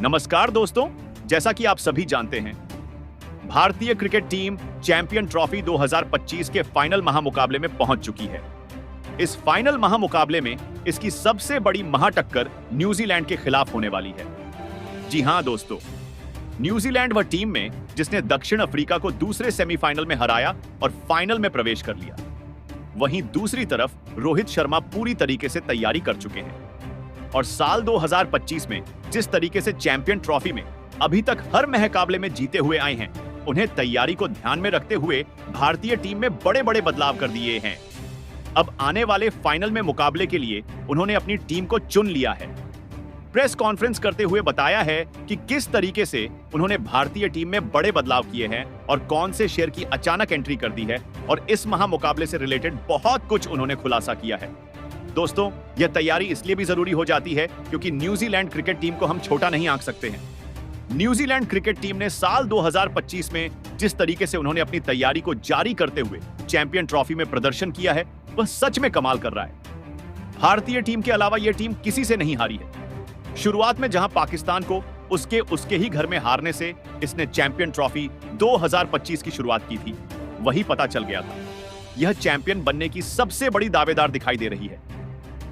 नमस्कार दोस्तों, जैसा कि आप सभी जानते हैं, भारतीय क्रिकेट टीम चैंपियन ट्रॉफी 2025 के फाइनल महामुकाबले में पहुंच चुकी है। इस फाइनल महामुकाबले में इसकी सबसे बड़ी महाटक्कर न्यूजीलैंड के खिलाफ होने वाली है। जी हां दोस्तों, न्यूजीलैंड वह टीम में जिसने दक्षिण अफ्रीका को दूसरे सेमीफाइनल में हराया और फाइनल में प्रवेश कर लिया। वहीं दूसरी तरफ रोहित शर्मा पूरी तरीके से तैयारी कर चुके हैं और साल 2025 में जिस तरीके से चैंपियन ट्रॉफी में अभी तक हर मुकाबले में जीते हुए आए हैं, उन्हें तैयारी को ध्यान में रखते हुए भारतीय टीम में बड़े-बड़े बदलाव कर दिए हैं। अब आने वाले फाइनल में मुकाबले के लिए उन्होंने अपनी टीम को चुन लिया है। प्रेस कॉन्फ्रेंस करते हुए बताया है कि किस तरीके से उन्होंने भारतीय टीम में बड़े बदलाव किए हैं और कौन से शेयर की अचानक एंट्री कर दी है, और इस महामुकाबले से रिलेटेड बहुत कुछ उन्होंने खुलासा किया है। दोस्तों, यह तैयारी इसलिए भी जरूरी हो जाती है क्योंकि न्यूजीलैंड क्रिकेट टीम को हम छोटा नहीं आंक सकते हैं। न्यूजीलैंड क्रिकेट टीम ने साल 2025 में जिस तरीके से उन्होंने अपनी तैयारी को जारी करते हुए चैंपियन ट्रॉफी में प्रदर्शन किया है, वह सच में कमाल कर रहा है। भारतीय टीम के अलावा यह टीम किसी से नहीं हारी है। शुरुआत में जहां पाकिस्तान को उसके ही घर में हारने से इसने चैंपियन ट्रॉफी 2025 की शुरुआत की थी, वही पता चल गया था यह चैंपियन बनने की सबसे बड़ी दावेदार दिखाई दे रही है।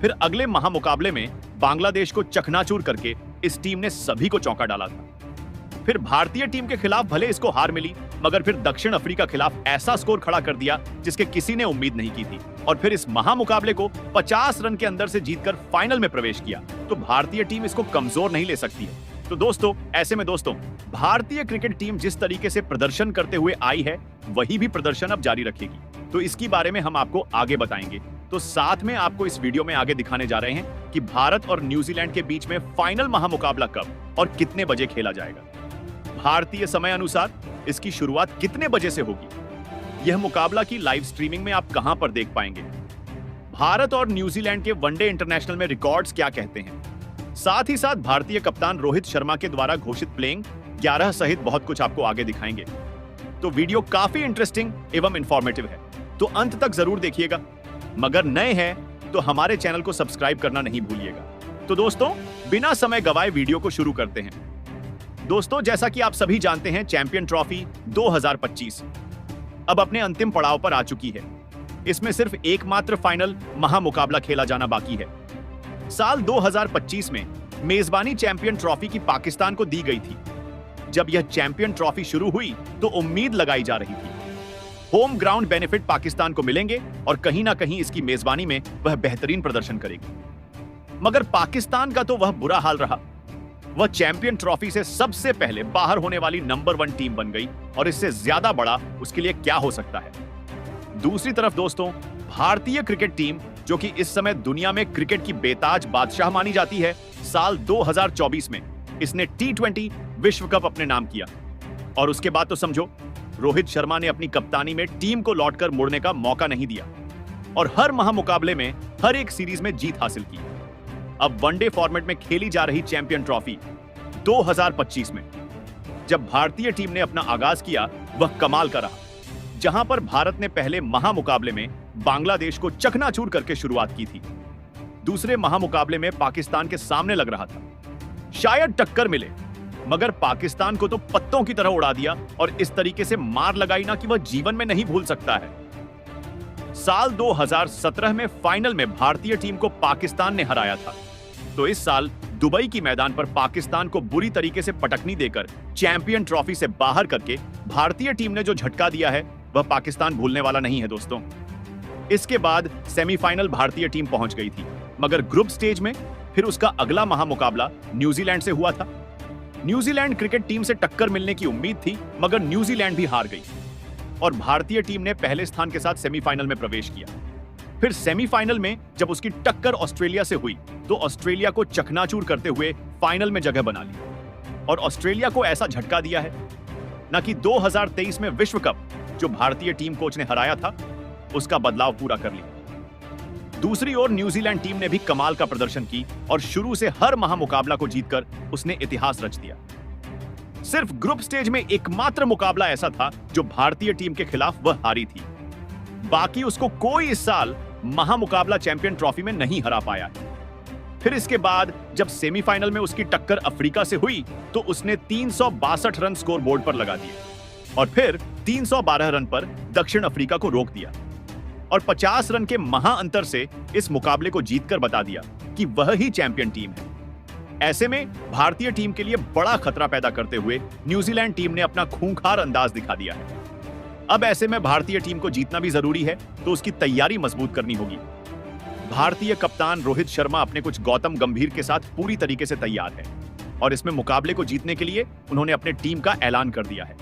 फिर अगले महामुकाबले में बांग्लादेश को चकनाचूर करके इस टीम ने सभी को चौंका डाला था। फिर भारतीय टीम के खिलाफ भले इसको हार मिली, मगर फिर दक्षिण अफ्रीका खिलाफ ऐसा स्कोर खड़ा कर दिया जिसके किसी ने उम्मीद नहीं की थी, और फिर इस महामुकाबले को 50 रन के अंदर से जीतकर फाइनल में प्रवेश किया। तो भारतीय टीम इसको कमजोर नहीं ले सकती है। तो दोस्तों, ऐसे में दोस्तों, भारतीय क्रिकेट टीम जिस तरीके से प्रदर्शन करते हुए आई है, वही भी प्रदर्शन अब जारी रखेगी। तो इसकी बारे में हम आपको आगे बताएंगे। तो साथ में आपको इस वीडियो में आगे दिखाने जा रहे हैं कि भारत और न्यूजीलैंड के बीच में फाइनल महामुकाबला कब और कितने बजे खेला जाएगा। भारतीय समय अनुसार इसकी शुरुआत कितने बजे से होगी, यह मुकाबला की लाइव स्ट्रीमिंग में आप कहां पर देख पाएंगे, भारत और न्यूजीलैंड के वनडे इंटरनेशनल में रिकॉर्ड्स क्या कहते हैं, साथ ही साथ भारतीय कप्तान रोहित शर्मा के द्वारा घोषित प्लेइंग 11 सहित बहुत कुछ आपको आगे दिखाएंगे। तो वीडियो काफी इंटरेस्टिंग एवं इंफॉर्मेटिव है, तो अंत तक जरूर देखिएगा। मगर नए हैं तो हमारे चैनल को सब्सक्राइब करना नहीं भूलिएगा। तो दोस्तों, बिना समय गवाए वीडियो को शुरू करते हैं। दोस्तों, जैसा कि आप सभी जानते हैं, चैंपियन ट्रॉफी 2025 अब अपने अंतिम पड़ाव पर आ चुकी है। इसमें सिर्फ एकमात्र फाइनल महामुकाबला खेला जाना बाकी है। साल 2025 में मेजबानी चैंपियन ट्रॉफी की पाकिस्तान को दी गई थी। जब यह चैंपियन ट्रॉफी शुरू हुई तो उम्मीद लगाई जा रही थी होम ग्राउंड बेनिफिट पाकिस्तान को मिलेंगे और कहीं ना कहीं इसकी मेजबानी में वह बेहतरीन प्रदर्शन करेगी। मगर पाकिस्तान का तो वह बुरा हाल रहा। वह चैंपियन ट्रॉफी से सबसे पहले बाहर होने वाली नंबर 1 टीम बन गई, और इससे ज्यादा बड़ा उसके लिए क्या हो सकता है। दूसरी तरफ दोस्तों, भारतीय क्रिकेट टीम, जो कि इस समय दुनिया में क्रिकेट की बेताज बादशाह मानी जाती है, साल 2024 में इसने T20 विश्व कप अपने नाम किया, और उसके बाद तो समझो रोहित शर्मा ने अपनी कप्तानी में टीम को लौटकर मुड़ने का मौका नहीं दिया और हर महामुकाबले में हर एक सीरीज में जीत हासिल की। अब वनडे फॉर्मेट में खेली जा रही चैंपियन ट्रॉफी 2025 में जब भारतीय टीम ने अपना आगाज किया, वह कमाल का रहा। जहां पर भारत ने पहले महामुकाबले में बांग्लादेश को चकनाचूर करके शुरुआत की थी, दूसरे महामुकाबले में पाकिस्तान के सामने लग रहा था शायद टक्कर मिले, मगर पाकिस्तान को तो पत्तों की तरह उड़ा दिया और इस तरीके से मार लगाई ना कि वह जीवन में नहीं भूल सकता है। साल 2017 में फाइनल में भारतीय टीम को पाकिस्तान ने हराया था। तो इस साल दुबई की मैदान पर पाकिस्तान को बुरी तरीके से पटकनी देकर चैंपियन ट्रॉफी से बाहर करके भारतीय टीम ने जो झटका दिया है, वह पाकिस्तान भूलने वाला नहीं है दोस्तों। इसके बाद सेमीफाइनल भारतीय टीम पहुंच गई थी, मगर ग्रुप स्टेज में फिर उसका अगला महामुकाबला न्यूजीलैंड से हुआ था। न्यूजीलैंड क्रिकेट टीम से टक्कर मिलने की उम्मीद थी, मगर न्यूजीलैंड भी हार गई और भारतीय टीम ने पहले स्थान के साथ सेमीफाइनल में प्रवेश किया। फिर सेमीफाइनल में जब उसकी टक्कर ऑस्ट्रेलिया से हुई, तो ऑस्ट्रेलिया को चकनाचूर करते हुए फाइनल में जगह बना ली और ऑस्ट्रेलिया को ऐसा झटका दिया है ना कि 2023 में विश्व कप जो भारतीय टीम कोच ने हराया था, उसका बदलाव पूरा कर लिया। दूसरी ओर न्यूजीलैंड टीम ने भी कमाल का प्रदर्शन की और शुरू से हर महामुकाबला को जीतकर उसने इतिहास रच दिया। सिर्फ ग्रुप स्टेज में एकमात्र मुकाबला ऐसा था जो भारतीय टीम के खिलाफ वह हारी थी, बाकी उसको कोई इस साल महामुकाबला चैंपियन ट्रॉफी में नहीं हरा पाया। फिर इसके बाद जब सेमीफाइनल में उसकी टक्कर अफ्रीका से हुई तो उसने 362 रन स्कोर बोर्ड पर लगा दिए और फिर 312 रन पर दक्षिण अफ्रीका को रोक दिया और 50 रन के महाअंतर से इस मुकाबले को जीतकर बता दिया कि वह ही चैंपियन टीम है। ऐसे में भारतीय टीम के लिए बड़ा खतरा पैदा करते हुए न्यूजीलैंड टीम ने अपना खूंखार अंदाज दिखा दिया है। अब ऐसे में भारतीय टीम को जीतना भी जरूरी है, तो उसकी तैयारी मजबूत करनी होगी। भारतीय कप्तान रोहित शर्मा अपने कुछ गौतम गंभीर के साथ पूरी तरीके से तैयार है और इसमें मुकाबले को जीतने के लिए उन्होंने अपने टीम का ऐलान कर दिया है।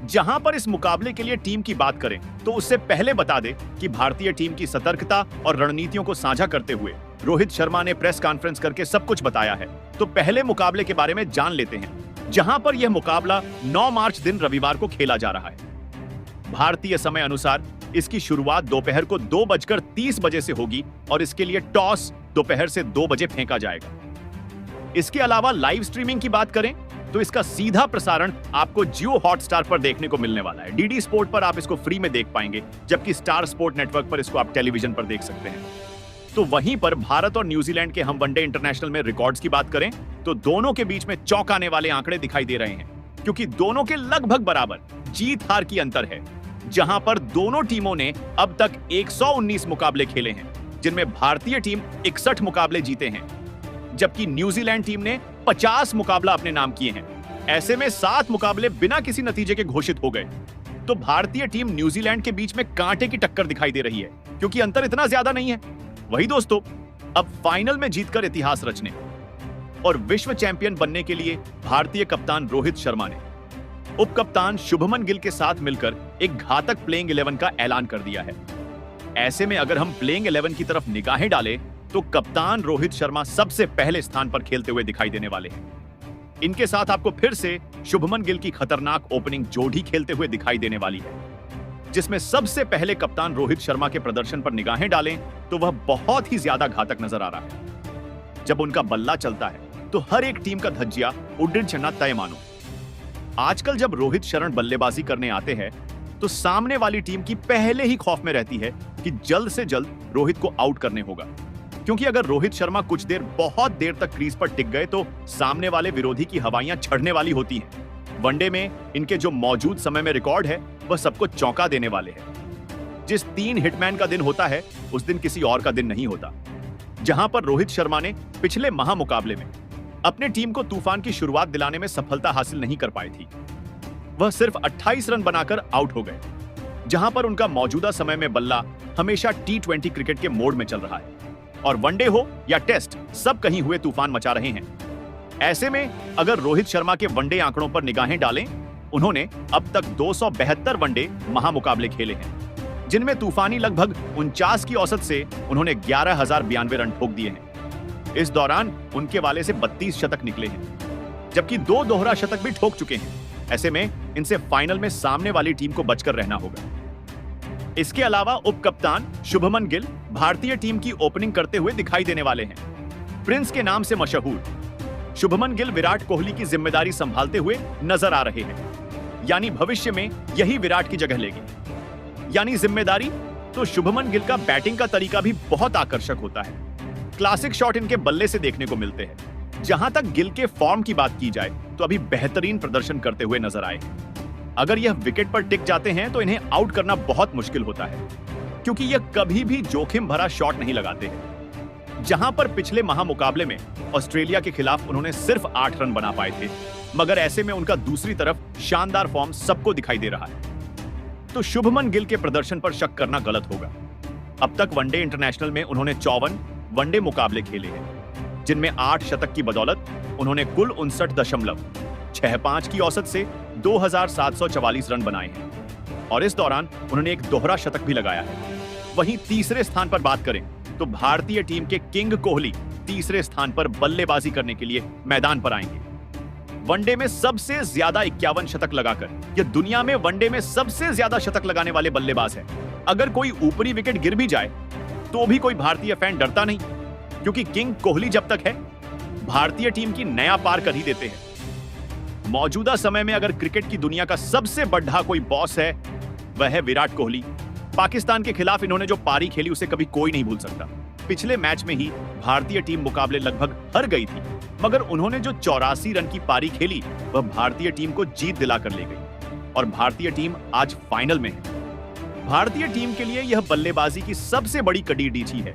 जहां पर इस मुकाबले के लिए टीम की बात करें तो उससे पहले बता दें कि भारतीय टीम की सतर्कता और रणनीतियों को साझा करते हुए रोहित शर्मा ने प्रेस कॉन्फ्रेंस करके सब कुछ बताया है। तो पहले मुकाबले के बारे में जान लेते हैं, जहां पर यह मुकाबला 9 मार्च दिन रविवार को खेला जा रहा है। भारतीय समय अनुसार इसकी शुरुआत दोपहर को 2:30 बजे से होगी और इसके लिए टॉस दोपहर से 2 बजे फेंका जाएगा। इसके अलावा लाइव स्ट्रीमिंग की बात करें तो इसका सीधा प्रसारण आपको जियो हॉटस्टार पर देखने को मिलने वाला है। डीडी स्पोर्ट पर आप इसको फ्री में देख पाएंगे, जबकि स्टार स्पोर्ट नेटवर्क पर इसको आप टेलीविजन पर देख सकते हैं। तो वहीं पर भारत और न्यूजीलैंड के हम वनडे इंटरनेशनल में रिकॉर्ड्स की बात करें तो दोनों के बीच में चौंकाने वाले आंकड़े दिखाई दे रहे हैं, क्योंकि दोनों के लगभग बराबर जीत हार की अंतर है। जहां पर दोनों टीमों ने अब तक 119 मुकाबले खेले हैं, जिनमें भारतीय टीम 61 मुकाबले जीते हैं, जबकि न्यूजीलैंड टीम ने 50 मुकाबला अपने नाम किए हैं। ऐसे में 7 मुकाबले बिना किसी नतीजे के घोषित हो गए। तो भारतीय टीम न्यूजीलैंड के बीच में कांटे की टक्कर दिखाई दे रही है, क्योंकि अंतर इतना ज्यादा नहीं है। वही दोस्तों, अब फाइनल में जीतकर इतिहास रचने और विश्व चैंपियन बनने के लिए भारतीय कप्तान रोहित शर्मा ने उप कप्तान शुभमन गिल के साथ मिलकर एक घातक प्लेइंग 11 का ऐलान कर दिया है। ऐसे में अगर हम प्लेइंग 11 की तरफ निगाहें डालें तो कप्तान रोहित शर्मा सबसे पहले स्थान पर खेलते हुए दिखाई देने वाले हैं। इनके साथ आपको फिर से शुभमन गिल की खतरनाक ओपनिंग जोड़ी खेलते हुए दिखाई देने वाली है, जिसमें सबसे पहले कप्तान रोहित शर्मा के प्रदर्शन पर निगाहें डालें तो वह बहुत ही ज्यादा घातक नजर आ रहा है। जब उनका बल्ला चलता है तो हर एक टीम का धज्जिया उड्डीन चढ़ना तय मानो। आजकल जब रोहित शरण बल्लेबाजी करने आते हैं तो सामने वाली टीम की पहले ही खौफ में रहती है कि जल्द से जल्द रोहित को आउट करने होगा, क्योंकि अगर रोहित शर्मा कुछ देर बहुत देर तक क्रीज पर टिक गए तो सामने वाले विरोधी की हवाइयां छड़ने वाली होती हैं। वनडे में इनके जो मौजूद समय में रिकॉर्ड है वह सबको चौंका देने वाले हैं। जिस 3 हिटमैन का दिन होता है उस दिन किसी और का दिन नहीं होता। जहां पर रोहित शर्मा ने पिछले महामुकाबले में अपने टीम को तूफान की शुरुआत दिलाने में सफलता हासिल नहीं कर पाई थी, वह सिर्फ 28 रन बनाकर आउट हो गए। जहां पर उनका मौजूदा समय में बल्ला हमेशा T20 क्रिकेट के मोड में चल रहा है और वनडे हो या टेस्ट, सब कहीं हुए तूफान मचा रहे हैं। ऐसे में अगर रोहित शर्मा के वनडे आंकड़ों पर निगाहें डालें, उन्होंने अब तक 272 वनडे महामुकाबले खेले हैं, जिनमें तूफानी लगभग 49 की औसत से उन्होंने 11,092 रन ठोक दिए हैं। इस दौरान उनके वाले से 32 शतक निकले हैं, जबकि 2 दोहरा शतक भी ठोक चुके हैं। ऐसे में इनसे फाइनल में सामने वाली टीम को बचकर रहना होगा। इसके अलावा उप कप्तान शुभमन गिल भारतीय टीम की ओपनिंग करते हुए दिखाई देने वाले हैं। प्रिंस के नाम से मशहूर शुभमन गिल विराट कोहली की जिम्मेदारी संभालते हुए नजर आ रहे हैं, यानी भविष्य में यही विराट की जगह लेगी। यानी जिम्मेदारी, तो शुभमन गिल का बैटिंग का तरीका भी बहुत आकर्षक होता है। क्लासिक शॉट इनके बल्ले से देखने को मिलते हैं। जहां तक गिल के फॉर्म की बात की जाए तो अभी बेहतरीन प्रदर्शन करते हुए नजर आए हैं। अगर यह विकेट पर टिक जाते हैं तो इन्हें आउट करना बहुत मुश्किल होता है, क्योंकि यह कभी भी जोखिम भरा शॉट नहीं लगाते हैं। जहां पर पिछले महामुकाबले में ऑस्ट्रेलिया के खिलाफ उन्होंने सिर्फ 8 रन बना पाए थे, मगर ऐसे में उनका दूसरी तरफ शानदार फॉर्म सबको दिखाई दे रहा है। तो शुभमन गिल के प्रदर्शन पर शक करना गलत होगा। अब तक वनडे इंटरनेशनल में उन्होंने 54 वनडे मुकाबले खेले हैं, जिनमें 8 शतक की बदौलत उन्होंने कुल 59.65 की औसत से 2,744 रन बनाए हैं और इस दौरान उन्होंने एक दोहरा शतक भी लगाया है। वहीं तीसरे स्थान पर बात करें तो भारतीय टीम के किंग कोहली तीसरे स्थान पर बल्लेबाजी करने के लिए मैदान पर आएंगे। वनडे में सबसे ज्यादा 51 शतक लगाकर यह दुनिया में वनडे में सबसे ज्यादा शतक लगाने वाले बल्लेबाज हैं। अगर कोई ऊपरी विकेट गिर भी जाए तो भी कोई भारतीय फैन डरता नहीं, क्योंकि किंग कोहली जब तक है भारतीय टीम की नया पार कर ही देते हैं। मौजूदा समय में अगर क्रिकेट की दुनिया का सबसे बड़ा कोई बॉस है वह है विराट कोहली। पाकिस्तान के खिलाफ इन्होंने जो पारी खेली उसे कभी कोई नहीं भूल सकता। पिछले मैच में ही भारतीय टीम मुकाबले लगभग हार गई थी, मगर उन्होंने जो 84 रन की पारी खेली वह भारतीय टीम को जीत दिलाकर ले गई और भारतीय टीम आज फाइनल में है। भारतीय टीम के लिए यह बल्लेबाजी की सबसे बड़ी कड़ीडीछी है,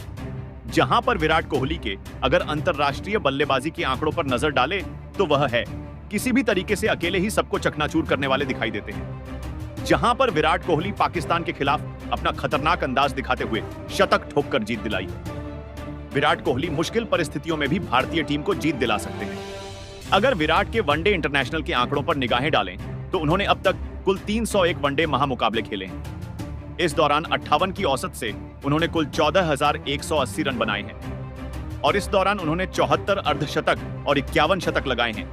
जहां पर विराट कोहली के अगर अंतरराष्ट्रीय बल्लेबाजी के आंकड़ों पर नजर डाले तो वह है किसी भी तरीके से अकेले ही सबको चकनाचूर करने वाले दिखाई देते हैं। जहां पर विराट कोहली पाकिस्तान के खिलाफ अपना खतरनाक अंदाज दिखाते हुए शतक ठोककर जीत दिलाई है। विराट कोहली मुश्किल परिस्थितियों में भी भारतीय टीम को जीत दिला सकते हैं। अगर विराट के वनडे इंटरनेशनल के आंकड़ों पर निगाहें डालें तो उन्होंने अब तक कुल 301 वनडे महामुकाबले खेले हैं। इस दौरान 58 की औसत से उन्होंने कुल 14,180 रन बनाए हैं और इस दौरान उन्होंने 74 अर्धशतक और 51 शतक लगाए हैं।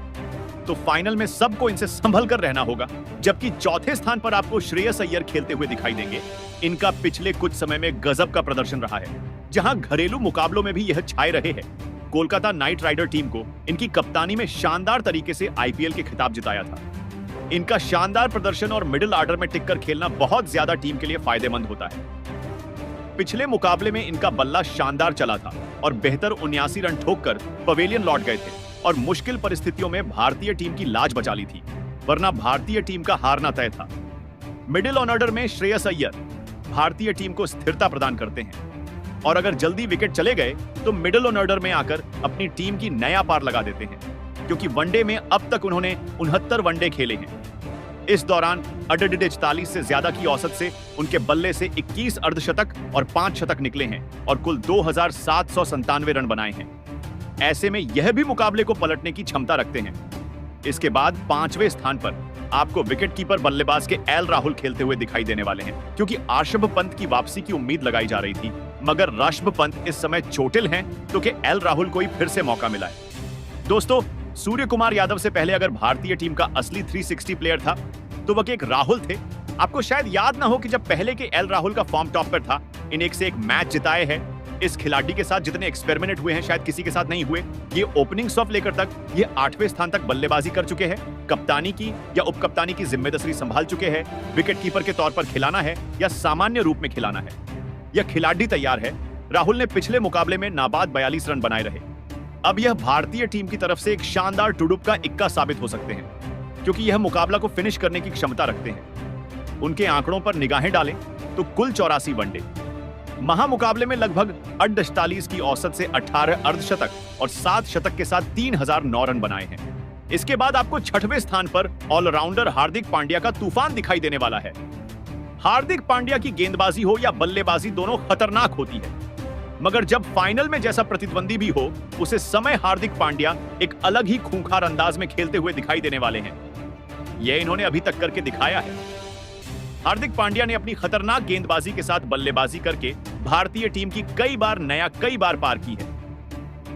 तो फाइनल में सबको इनसे संभल कर रहना होगा। जबकि चौथे स्थान पर आपको श्रेयस अय्यर खेलते हुए दिखाई देंगे। इनका पिछले कुछ समय में गजब का प्रदर्शन रहा है, जहां घरेलू मुकाबलों में भी यह छाए रहे हैं। कोलकाता नाइट राइडर टीम को इनकी कप्तानी में शानदार तरीके से आईपीएल के खिताब जिताया था। इनका शानदार प्रदर्शन और मिडिल ऑर्डर में टिककर खेलना बहुत ज्यादा टीम के लिए फायदेमंद होता है। पिछले मुकाबले में इनका बल्ला शानदार चला था और बेहतर 79 रन ठोककर पवेलियन लौट गए थे और मुश्किल परिस्थितियों में भारतीय टीम की लाज बचा ली थी, वरना भारतीय टीम का हारना तय था। मिडिल ऑर्डर में श्रेयस अय्यर भारतीय टीम को स्थिरता प्रदान करते हैं और अगर जल्दी विकेट चले गए तो मिडिल ऑर्डर में आकर अपनी टीम की नया पार लगा देते हैं, क्योंकि वनडे में अब तक उन्होंने 69 वनडे खेले हैं। इस दौरान अडडिड 40 से ज्यादा की औसत से उनके बल्ले से 21 अर्धशतक और 5 शतक निकले हैं और कुल 2,797 रन बनाए हैं। ऐसे में यह भी मुकाबले को पलटने की क्षमता रखते हैं। इसके बाद 5वें स्थान पर आपको विकेटकीपर बल्लेबाज के एल राहुल खेलते हुए दिखाई देने वाले हैं, क्योंकि ऋषभ पंत की वापसी की उम्मीद लगाई जा रही थी, मगर ऋषभ पंत इस समय चोटिल हैं, तो कि एल राहुल को ही फिर से मौका मिला है। दोस्तों, सूर्य कुमार यादव से पहले अगर भारतीय टीम का असली 360 प्लेयर था तो वह एक राहुल थे। आपको शायद याद ना हो कि जब पहले के एल राहुल का फॉर्म टॉप पर था, इन एक से एक मैच जिताए हैं। इस खिलाड़ी के साथ जितने एक्सपेरिमेंट हुए हैं शायद किसी के साथ नहीं हुए। ये ओपनिंग सॉफ्ट लेकर तक ये 8वें स्थान तक बल्लेबाजी कर चुके हैं, कप्तानी की या उप कप्तानी की जिम्मेदारी संभाल चुके हैं, विकेटकीपर के तौर पर खिलाना है या सामान्य रूप में खिलाना है। यह खिलाड़ी तैयार है। राहुल ने पिछले मुकाबले में नाबाद 42 रन बनाए रहे। अब यह भारतीय टीम की तरफ से एक शानदार टुडुप का इक्का साबित हो सकते हैं, क्योंकि यह मुकाबला को फिनिश करने की क्षमता रखते हैं। उनके आंकड़ों पर निगाहें डालें तो कुल 84 वनडे महामुकाबले में लगभग 48 की औसत से 18 अर्धशतक और 7 शतक के साथ 3009 रन बनाए हैं। इसके बाद आपको 6वें स्थान पर ऑलराउंडर हार्दिक पांड्या का तूफान दिखाई देने वाला है। हार्दिक पांड्या की गेंदबाजी हो या बल्लेबाजी दोनों खतरनाक होती है, मगर जब फाइनल में जैसा प्रतिद्वंदी भी हो, उसे समय हार्दिक पांड्या एक अलग ही खूंखार अंदाज में खेलते हुए दिखाई देने वाले हैं। यह इन्होंने अभी तक करके दिखाया है। हार्दिक पांड्या ने अपनी खतरनाक गेंदबाजी के साथ बल्लेबाजी करके भारतीय टीम की कई बार पार की है।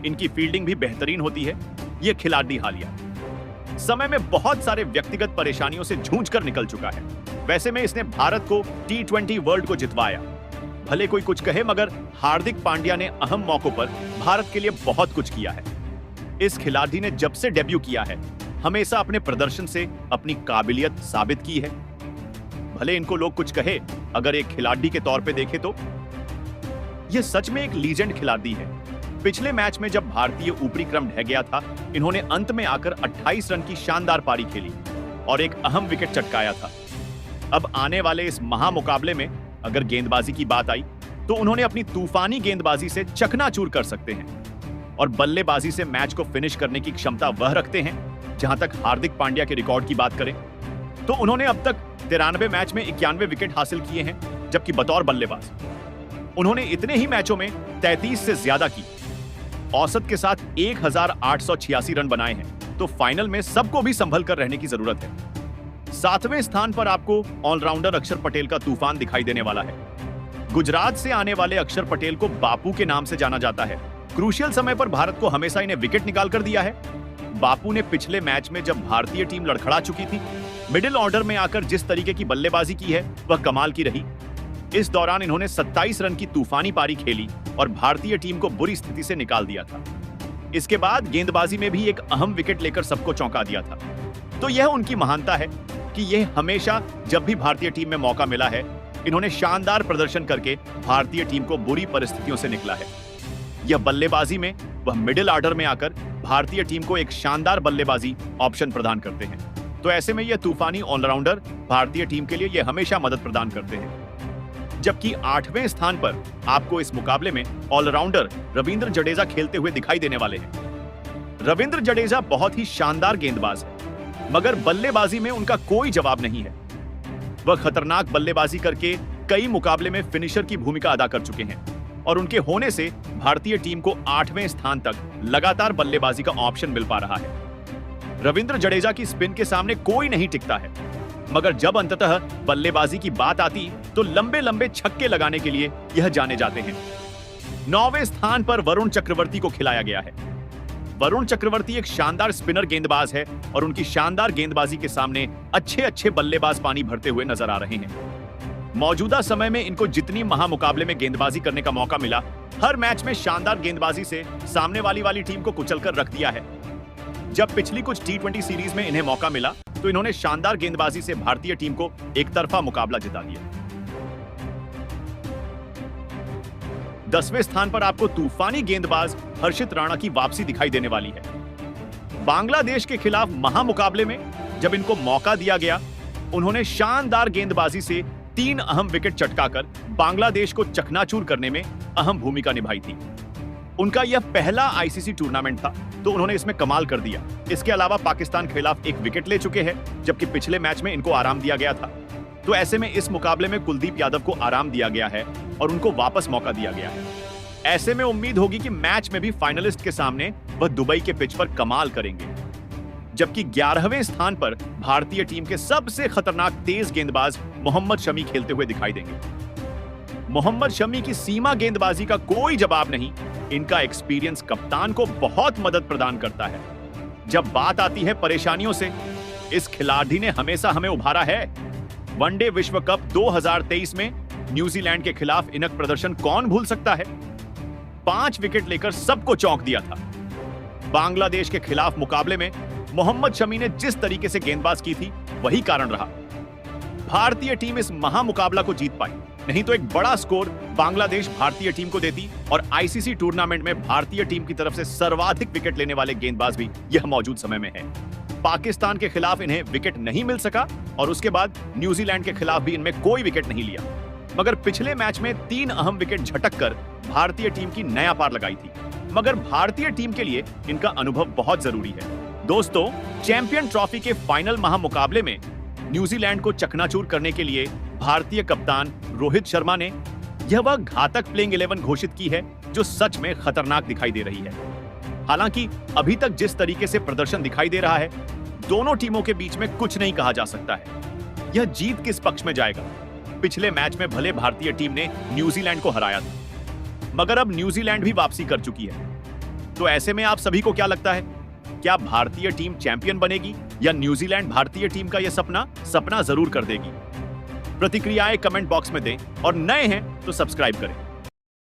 इनकी फील्डिंग भी बेहतरीन होती है। यह खिलाड़ी हालिया समय में बहुत सारे व्यक्तिगत परेशानियों से जूझकर निकल चुका है। वैसे में इसने भारत को T20 वर्ल्ड को जितवाया। भले कोई कुछ कहे, मगर हार्दिक पांड्या ने अहम मौकों पर भारत के लिए बहुत कुछ किया है। इस खिलाड़ी ने जब से डेब्यू किया है, हमेशा अपने प्रदर्शन से अपनी काबिलियत साबित की है। भले इनको लोग कुछ कहे, अगर एक खिलाड़ी के तौर पे देखें तो यह सच में एक लीजेंड खिलाड़ी है। पिछले मैच में जब भारतीय ऊपरी क्रम ढह गया था, इन्होंने अंत में आकर 28 रन की शानदार पारी खेली और एक अहम विकेट चटकाया था। अब आने वाले इस महामुकाबले में अगर गेंदबाजी की बात आई तो उन्होंने अपनी तूफानी गेंदबाजी से चकनाचूर कर सकते हैं और बल्लेबाजी से मैच को फिनिश करने की क्षमता वह रखते हैं। जहां तक हार्दिक पांड्या के रिकॉर्ड की बात करें तो उन्होंने अब तक 93 मैच में 91 विकेट हासिल किए हैं, जबकि बतौर बल्लेबाज उन्होंने इतने ही मैचों में 33 से ज्यादा की औसत के साथ 1886 रन बनाए हैं। तो फाइनल में सबको भी संभल कर रहने की जरूरत है। 7वें स्थान पर आपको ऑलराउंडर अक्षर पटेल का तूफान दिखाई देने वाला है। गुजरात से आने वाले अक्षर पटेल को बापू के नाम से जाना जाता है। क्रूशियल समय पर भारत को हमेशा इन्हें विकेट निकाल कर दिया है। बापू ने पिछले मैच में जब भारतीय टीम लड़खड़ा चुकी थी, मिडिल ऑर्डर में आकर जिस तरीके की बल्लेबाजी की है वह कमाल की रही। इस दौरान इन्होंने 27 रन की तूफानी पारी खेली और भारतीय टीम को बुरी स्थिति से निकाल दिया था। इसके बाद गेंदबाजी में भी एक अहम विकेट लेकर सबको चौंका दिया था। तो यह उनकी महानता है कि यह हमेशा जब भी भारतीय टीम में मौका मिला है, इन्होंने शानदार प्रदर्शन करके भारतीय टीम को बुरी परिस्थितियों से निकला है। यह बल्लेबाजी में वह मिडिल ऑर्डर में आकर भारतीय टीम को एक शानदार बल्लेबाजी ऑप्शन प्रदान करते हैं। तो ऐसे में यह तूफानी ऑलराउंडर भारतीय टीम के लिए यह हमेशा मदद प्रदान करते हैं। जबकि 8वें स्थान पर आपको इस मुकाबले में ऑलराउंडर रविंद्र जडेजा खेलते हुए दिखाई देने वाले हैं। रविंद्र जडेजा बहुत ही शानदार गेंदबाज है, मगर बल्लेबाजी में उनका कोई जवाब नहीं है। वह खतरनाक बल्लेबाजी करके कई मुकाबले में फिनिशर की भूमिका अदा कर चुके हैं और उनके होने से भारतीय टीम को 8वें स्थान तक लगातार बल्लेबाजी का ऑप्शन मिल पा रहा है। रविंद्र जडेजा की स्पिन के सामने कोई नहीं टिकता है, मगर जब अंततः बल्लेबाजी की बात आती तो लंबे लंबे छक्के लगाने के लिए यह जाने जाते हैं। 9वें स्थान पर वरुण चक्रवर्ती को खिलाया गया है। वरुण चक्रवर्ती एक शानदार स्पिनर गेंदबाज है और उनकी शानदार गेंदबाजी के सामने अच्छे अच्छे बल्लेबाज पानी भरते हुए नजर आ रहे हैं। मौजूदा समय में इनको जितनी महामुकाबले में गेंदबाजी करने का मौका मिला, हर मैच में शानदार गेंदबाजी से सामने वाली टीम को कुचलकर रख दिया है। जब पिछली कुछ T20 सीरीज में इन्हें मौका मिला तो इन्होंने शानदार गेंदबाजी से भारतीय टीम को एक तरफा मुकाबला जिता दिया। 10वें स्थान पर आपको तूफानी गेंदबाज हर्षित राणा की वापसी दिखाई देने वाली है। बांग्लादेश के खिलाफ महामुकाबले में जब इनको मौका दिया गया, उन्होंने शानदार गेंदबाजी से 3 अहम विकेट चटकाकर बांग्लादेश को चकनाचूर करने में अहम भूमिका निभाई थी। उनका यह पहला आईसीसी टूर्नामेंट था, तो उन्होंने इसमें कमाल कर दिया। इसके अलावा पाकिस्तान के खिलाफ 1 विकेट ले चुके हैं, जबकि पिछले मैच में इनको आराम दिया गया था। तो ऐसे में इस मुकाबले में कुलदीप यादव को आराम दिया गया है और उनको वापस मौका दिया गया है। ऐसे में उम्मीद होगी कि मैच में भी फाइनलिस्ट के सामने वह दुबई के पिच पर कमाल करेंगे। जबकि 11वें स्थान पर भारतीय टीम के सबसे खतरनाक तेज गेंदबाज मोहम्मद शमी खेलते हुए दिखाई देंगे। मोहम्मद शमी की सीमा गेंदबाजी का कोई जवाब नहीं। इनका एक्सपीरियंस कप्तान को बहुत मदद प्रदान करता है। जब बात आती है परेशानियों से, इस खिलाड़ी ने हमेशा हमें उभारा है। वनडे विश्व कप 2023 में न्यूजीलैंड के खिलाफ इनका प्रदर्शन कौन भूल सकता है। 5 विकेट लेकर सबको चौंक दिया था। बांग्लादेश के खिलाफ मुकाबले में मोहम्मद शमी ने जिस तरीके से गेंदबाज की थी, वही कारण रहा। भारतीय टीम इस महामुकाबला को जीत पाई, नहीं तो एक बड़ा स्कोर बांग्लादेश भारतीय टीम को देती और आईसीसी टूर्नामेंट में भारतीय टीम की तरफ से सर्वाधिक विकेट लेने वाले गेंदबाज भी यह मौजूद समय में है। पाकिस्तान के खिलाफ इन्हें विकेट नहीं मिल सका और उसके बाद न्यूजीलैंड के खिलाफ भी इनमें कोई विकेट नहीं लिया, मगर पिछले मैच में 3 अहम विकेट झटक कर भारतीय टीम की नया पार लगाई थी। मगर भारतीय टीम के लिए इनका अनुभव बहुत जरूरी है। दोस्तों, चैंपियन ट्रॉफी के फाइनल महामुकाबले में न्यूजीलैंड को चकनाचूर करने के लिए भारतीय कप्तान रोहित शर्मा ने यह वह घातक प्लेइंग 11 घोषित की है जो सच में खतरनाक दिखाई दे रही है। हालांकि अभी तक जिस तरीके से प्रदर्शन दिखाई दे रहा है, दोनों टीमों के बीच में कुछ नहीं कहा जा सकता है। यह जीत किस पक्ष में जाएगा। पिछले मैच में भले भारतीय टीम ने न्यूजीलैंड को हराया था, मगर अब न्यूजीलैंड भी वापसी कर चुकी है। तो ऐसे में आप सभी को क्या लगता है, क्या भारतीय टीम चैंपियन बनेगी या न्यूजीलैंड भारतीय टीम का यह सपना जरूर कर देगी? प्रतिक्रियाएं कमेंट बॉक्स में दें और नए हैं तो सब्सक्राइब करें।